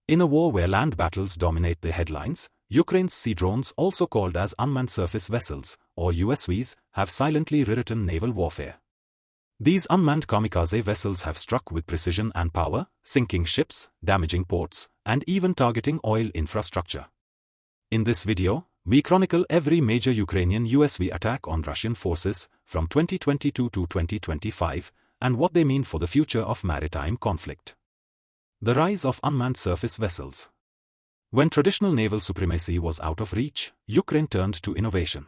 In a war where land battles dominate the headlines, Ukraine's sea drones, also called as unmanned surface vessels, or USVs, have silently rewritten naval warfare. These unmanned kamikaze vessels have struck with precision and power, sinking ships, damaging ports, and even targeting oil infrastructure. In this video, we chronicle every major Ukrainian USV attack on Russian forces from 2022 to 2025 and what they mean for the future of maritime conflict. The rise of unmanned surface vessels. When traditional naval supremacy was out of reach, Ukraine turned to innovation.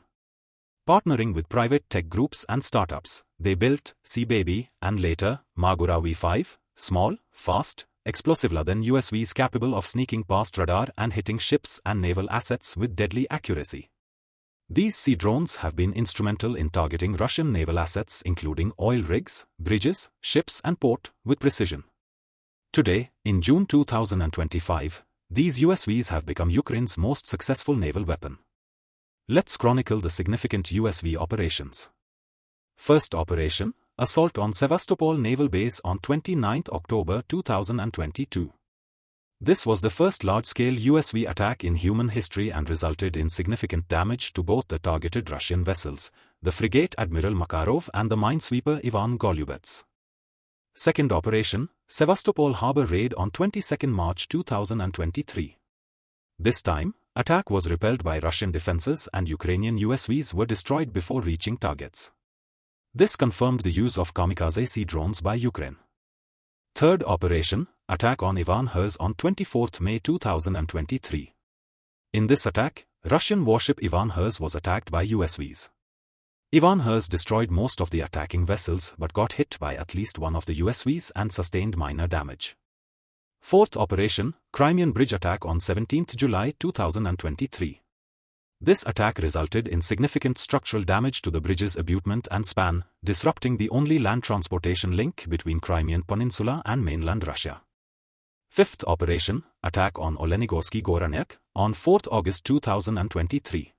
Partnering with private tech groups and startups, they built Sea-Baby and later MAGURA V5, small, fast, explosive-laden USVs capable of sneaking past radar and hitting ships and naval assets with deadly accuracy. These sea drones have been instrumental in targeting Russian naval assets including oil rigs, bridges, ships and port with precision. Today, in June 2025, these USVs have become Ukraine's most successful naval weapon. Let's chronicle the significant USV operations. First operation, assault on Sevastopol naval base on 29 October 2022. This was the first large-scale USV attack in human history and resulted in significant damage to both the targeted Russian vessels, the frigate Admiral Makarov and the minesweeper Ivan Golubets. Second operation, Sevastopol harbor raid on 22 March 2023. This time, attack was repelled by Russian defenses and Ukrainian USVs were destroyed before reaching targets. This confirmed the use of kamikaze sea drones by Ukraine. Third operation, attack on Ivan Hers on 24 May 2023. In this attack, Russian warship Ivan Hers was attacked by USVs. Ivan Hers destroyed most of the attacking vessels but got hit by at least one of the USVs and sustained minor damage. Fourth operation, Crimean Bridge attack on 17 July 2023. This attack resulted in significant structural damage to the bridge's abutment and span, disrupting the only land transportation link between Crimean Peninsula and mainland Russia. Fifth operation, attack on Olenigorsky Goranyak, on 4 August 2023.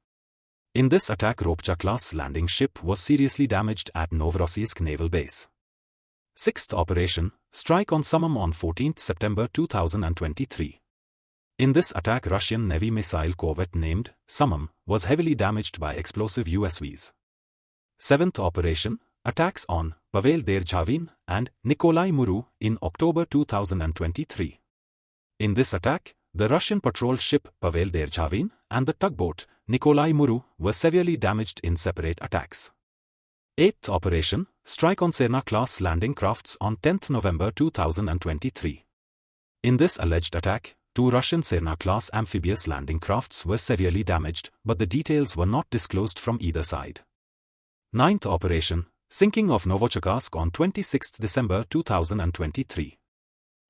In this attack, Novocherkassk landing ship was seriously damaged at Novocherkassk naval base. Sixth operation, strike on Samum on 14 September 2023. In this attack, Russian Navy missile corvette named Samum was heavily damaged by explosive USVs. Seventh operation, attacks on Pavel Derzhavin and Nikolai Muru in October 2023. In this attack, the Russian patrol ship Pavel Derzhavin and the tugboat Nikolai Muru were severely damaged in separate attacks. Eighth operation, strike on Serna-class landing crafts on 10 November 2023. In this alleged attack, 2 Russian Serna-class amphibious landing crafts were severely damaged, but the details were not disclosed from either side. Ninth operation, sinking of Novocherkassk on 26 December 2023.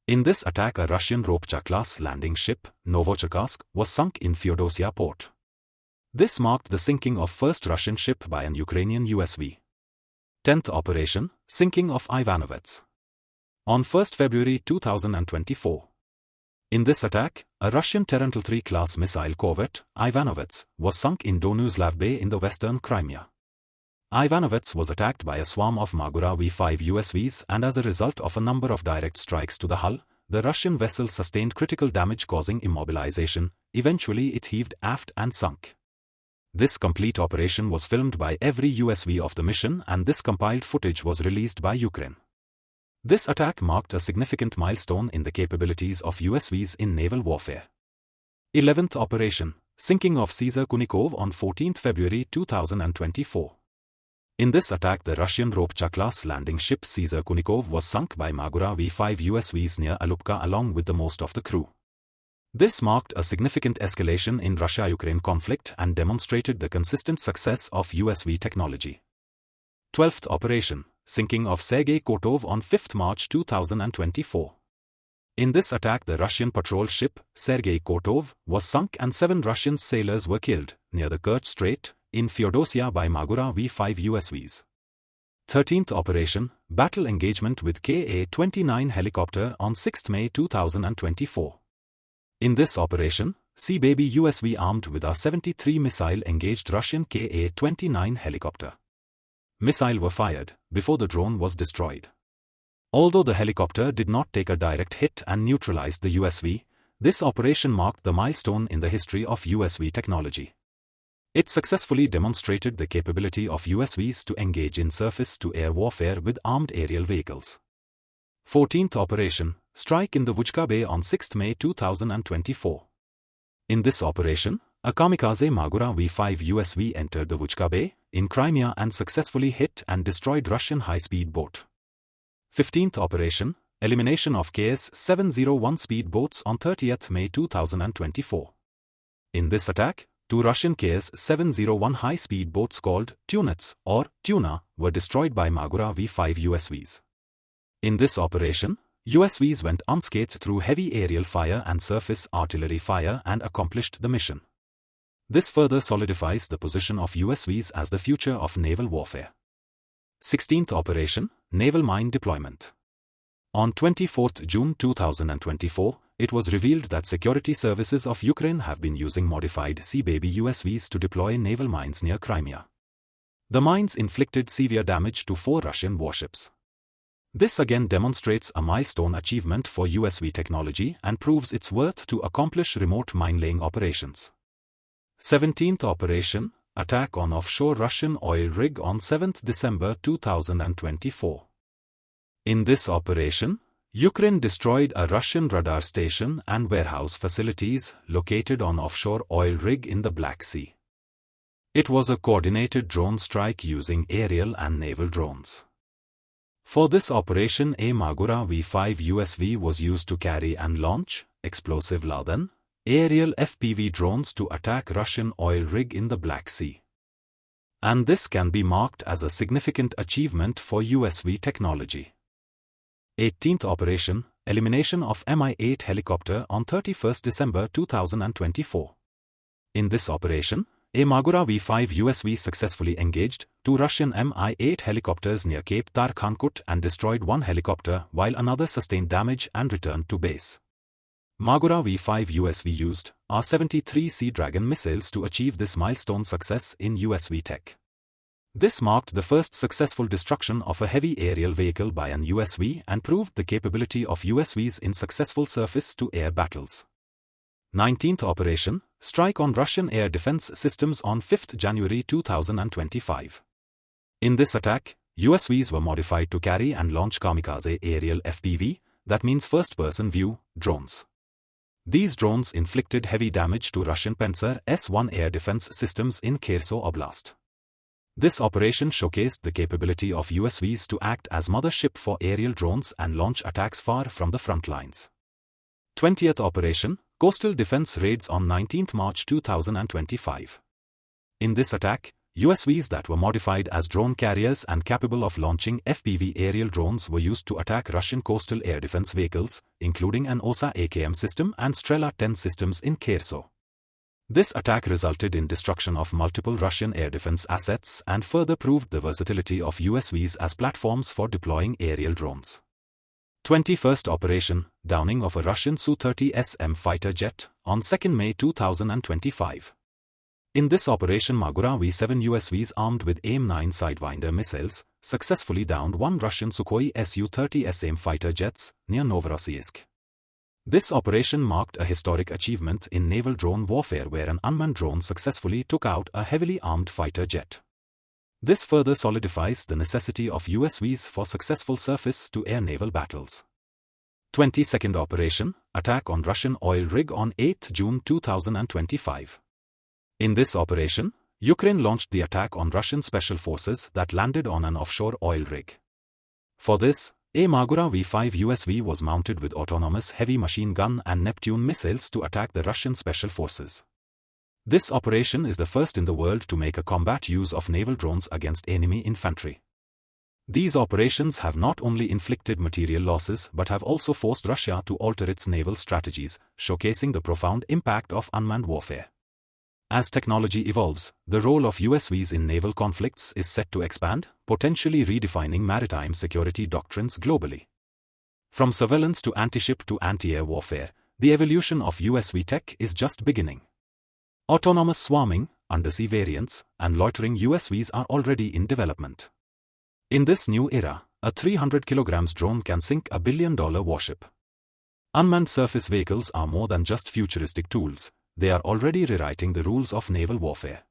In this attack, a Russian Novocherkassk landing ship, Novocherkassk, was sunk in Feodosia port. This marked the sinking of first Russian ship by an Ukrainian USV. 10th operation, sinking of Ivanovets. On 1 February 2024. In this attack, a Russian Tarantul III-class missile corvette, Ivanovets, was sunk in Donuslav Bay in the western Crimea. Ivanovets was attacked by a swarm of MAGURA V5 USVs and as a result of a number of direct strikes to the hull, the Russian vessel sustained critical damage causing immobilization. Eventually it heaved aft and sunk. This complete operation was filmed by every USV of the mission and this compiled footage was released by Ukraine. This attack marked a significant milestone in the capabilities of USVs in naval warfare. 11th operation, sinking of Caesar Kunikov on 14 February 2024. In this attack, the Russian Novocherkassk landing ship Caesar Kunikov was sunk by MAGURA V5 USVs near Alupka along with the most of the crew. This marked a significant escalation in Russia-Ukraine conflict and demonstrated the consistent success of USV technology. 12th operation, sinking of Sergei Kotov on 5 March 2024. In this attack, the Russian patrol ship Sergei Kotov was sunk and 7 Russian sailors were killed near the Kerch Strait in Feodosia by MAGURA V5 USVs. 13th operation, battle engagement with Ka-29 helicopter on 6 May 2024. In this operation, Sea-Baby USV armed with a 73 missile engaged Russian Ka-29 helicopter. Missiles were fired before the drone was destroyed. Although the helicopter did not take a direct hit and neutralized the USV, this operation marked the milestone in the history of USV technology. It successfully demonstrated the capability of USVs to engage in surface-to-air warfare with armed aerial vehicles. 14th Operation, Strike in the Vuchka Bay on 6 May 2024. In this operation, a kamikaze MAGURA V-5 USV entered the Vuchka Bay, in Crimea and successfully hit and destroyed Russian high-speed boat. 15th Operation, Elimination of KS-701 speedboats on 30th May 2024. In this attack, 2 Russian KS-701 high-speed boats called Tunets or Tuna were destroyed by MAGURA V-5 USVs. In this operation, USVs went unscathed through heavy aerial fire and surface artillery fire and accomplished the mission. This further solidifies the position of USVs as the future of naval warfare. 16th Operation, Naval Mine Deployment. On 24 June 2024, it was revealed that security services of Ukraine have been using modified Sea Baby USVs to deploy naval mines near Crimea. The mines inflicted severe damage to 4 Russian warships. This again demonstrates a milestone achievement for USV technology and proves its worth to accomplish remote mine-laying operations. 17th Operation, Attack on offshore Russian oil rig on 7 December 2024. In this operation, Ukraine destroyed a Russian radar station and warehouse facilities located on offshore oil rig in the Black Sea. It was a coordinated drone strike using aerial and naval drones. For this operation, a MAGURA V-5 USV was used to carry and launch explosive Laden aerial FPV drones to attack Russian oil rig in the Black Sea. And this can be marked as a significant achievement for USV technology. 18th Operation, Elimination of Mi-8 helicopter on 31 December 2024. In this operation, a MAGURA V-5 USV successfully engaged 2 Russian Mi-8 helicopters near Cape Tarkhankut and destroyed 1 helicopter while another sustained damage and returned to base. MAGURA V-5 USV used R-73 Sea Dragon missiles to achieve this milestone success in USV tech. This marked the first successful destruction of a heavy aerial vehicle by an USV and proved the capability of USVs in successful surface-to-air battles. 19th Operation, Strike on Russian air defense systems on 5 January 2025. In this attack, USVs were modified to carry and launch kamikaze aerial FPV, that means first-person view, drones. These drones inflicted heavy damage to Russian Pantsir S-1 air defense systems in Kherson Oblast. This operation showcased the capability of USVs to act as mothership for aerial drones and launch attacks far from the front lines. 20th Operation, Coastal Defense Raids on 19 March 2025. In this attack, USVs that were modified as drone carriers and capable of launching FPV aerial drones were used to attack Russian coastal air defense vehicles, including an OSA AKM system and Strela-10 systems in Kherson. This attack resulted in destruction of multiple Russian air defense assets and further proved the versatility of USVs as platforms for deploying aerial drones. 21st Operation, Downing of a Russian Su-30 SM fighter jet, on 2 May 2025. In this operation, MAGURA V-7 USVs armed with AIM-9 Sidewinder missiles successfully downed 1 Russian Sukhoi SU-30 SM fighter jets near Novocherkassk. This operation marked a historic achievement in naval drone warfare where an unmanned drone successfully took out a heavily armed fighter jet. This further solidifies the necessity of USVs for successful surface-to-air naval battles. 22nd Operation, Attack on Russian oil rig on 8 June 2025. In this operation, Ukraine launched the attack on Russian special forces that landed on an offshore oil rig. For this, a MAGURA V-5 USV was mounted with autonomous heavy machine gun and Neptune missiles to attack the Russian special forces. This operation is the first in the world to make a combat use of naval drones against enemy infantry. These operations have not only inflicted material losses but have also forced Russia to alter its naval strategies, showcasing the profound impact of unmanned warfare. As technology evolves, the role of USVs in naval conflicts is set to expand, potentially redefining maritime security doctrines globally. From surveillance to anti-ship to anti-air warfare, the evolution of USV tech is just beginning. Autonomous swarming, undersea variants, and loitering USVs are already in development. In this new era, a 300 kg drone can sink a $1 billion warship. Unmanned surface vehicles are more than just futuristic tools, they are already rewriting the rules of naval warfare.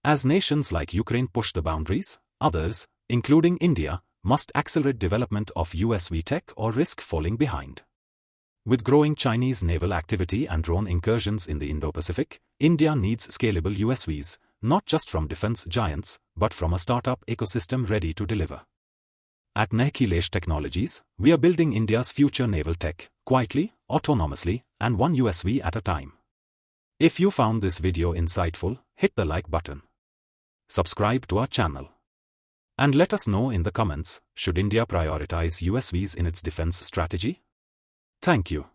As nations like Ukraine push the boundaries, others, including India, must accelerate development of USV tech or risk falling behind. With growing Chinese naval activity and drone incursions in the Indo-Pacific, India needs scalable USVs, not just from defense giants, but from a startup ecosystem ready to deliver. At Naval Technologies, we are building India's future naval tech, quietly, autonomously, and one USV at a time. If you found this video insightful, hit the like button. Subscribe to our channel. And let us know in the comments, should India prioritize USVs in its defense strategy? Thank you.